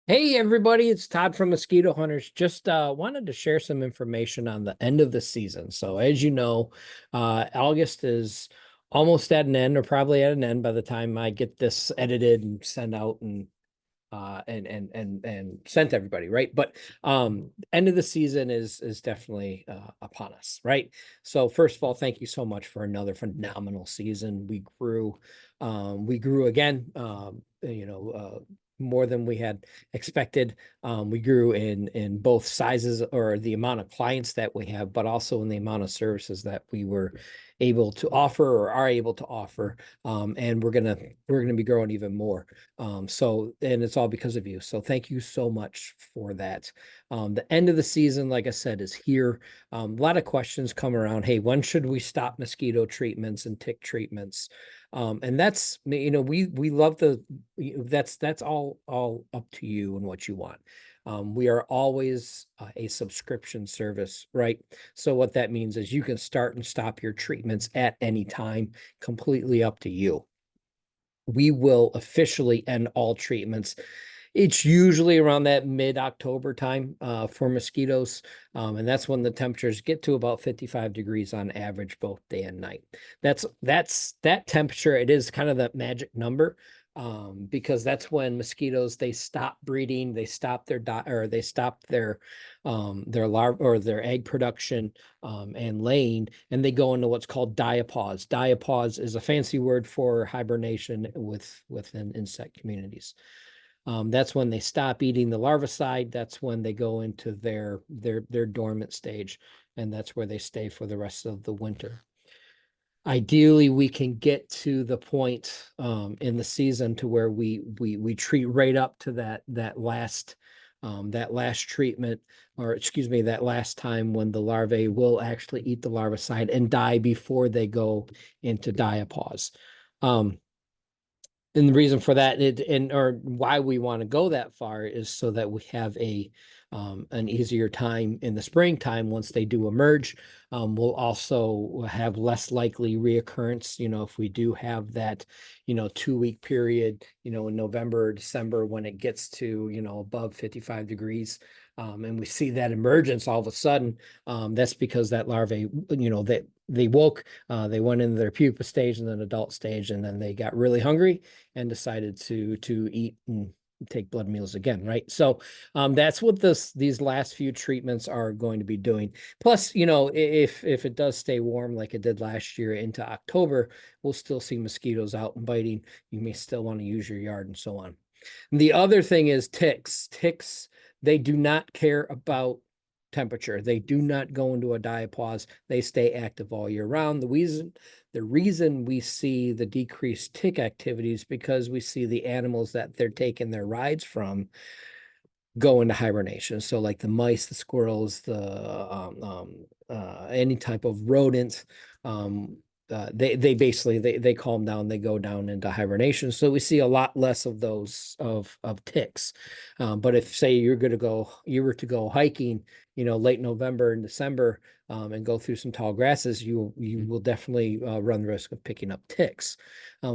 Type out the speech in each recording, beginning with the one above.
Hey everybody, it's Todd from Mosquito Hunters. Just wanted to share some information on the end of the season. So as you know, August is almost at an end or probably at an end by the time I get this edited and sent out and sent to everybody, right? But end of the season is definitely upon us, right? So first of all, thank you so much for another phenomenal season. We grew again, more than we had expected. We grew in both sizes or the amount of clients that we have, but also in the amount of services that we were able to offer or are able to offer. And we're gonna be growing even more. And it's all because of you. So thank you so much for that. The end of the season, like I said, is here. A lot of questions come around. Hey, when should we stop mosquito treatments and tick treatments? And that's, we love that's all up to you and what you want. We are always a subscription service, right? So what that means is you can start and stop your treatments at any time, completely up to you. We will officially end all treatments. It's usually around that mid-October time for mosquitoes. And that's when the temperatures get to about 55 degrees on average, both day and night. That temperature. It is kind of that magic number, because that's when mosquitoes, they stop breeding, they stop they stop their larva or their egg production, and laying, and they go into what's called diapause. Diapause is a fancy word for hibernation within insect communities. That's when they stop eating the larvicide. That's when they go into their dormant stage, and that's where they stay for the rest of the winter. Ideally, we can get to the point in the season to where we treat right up to that last treatment, or excuse me, that last time when the larvae will actually eat the larvicide and die before they go into diapause. Um, and the reason for that, or why we want to go that far, is so that we have an easier time in the springtime once they do emerge. We'll also have less likely reoccurrence, if we do have that, 2 week period, in November or December when it gets to, above 55 degrees. And we see that emergence all of a sudden. That's because that larvae, that they woke, they went into their pupa stage and then adult stage, and then they got really hungry and decided to eat and take blood meals again, right? So that's what these last few treatments are going to be doing. Plus, if it does stay warm like it did last year into October, we'll still see mosquitoes out and biting. You may still want to use your yard and so on. And the other thing is ticks. Ticks, they do not care about temperature. They do not go into a diapause. They stay active all year round. The reason we see the decreased tick activities because we see the animals that they're taking their rides from go into hibernation. So like the mice, the squirrels, any type of rodent, they basically they calm down, they go down into hibernation. So we see a lot less of those of ticks. But if say you were to go hiking, late November and December, and go through some tall grasses, you will definitely run the risk of picking up ticks.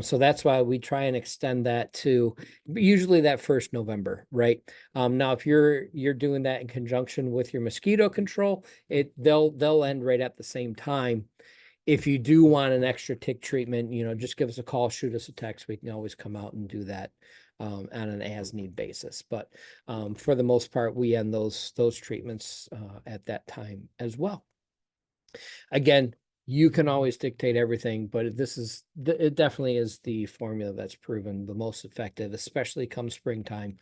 So that's why we try and extend that to usually that first November, right? Now, if you're doing that in conjunction with your mosquito control, they'll end right at the same time. If you do want an extra tick treatment, just give us a call, shoot us a text. We can always come out and do that on an as need basis. But for the most part, we end those treatments at that time as well. Again, you can always dictate everything, but it definitely is the formula that's proven the most effective, especially come springtime.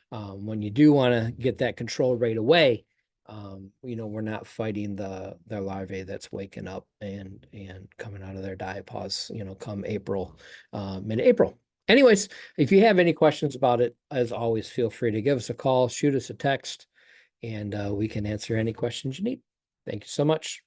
When you do want to get that control right away, we're not fighting the larvae that's waking up and coming out of their diapause, come April, mid-April. Anyways, if you have any questions about it, as always, feel free to give us a call, shoot us a text, and we can answer any questions you need. Thank you so much.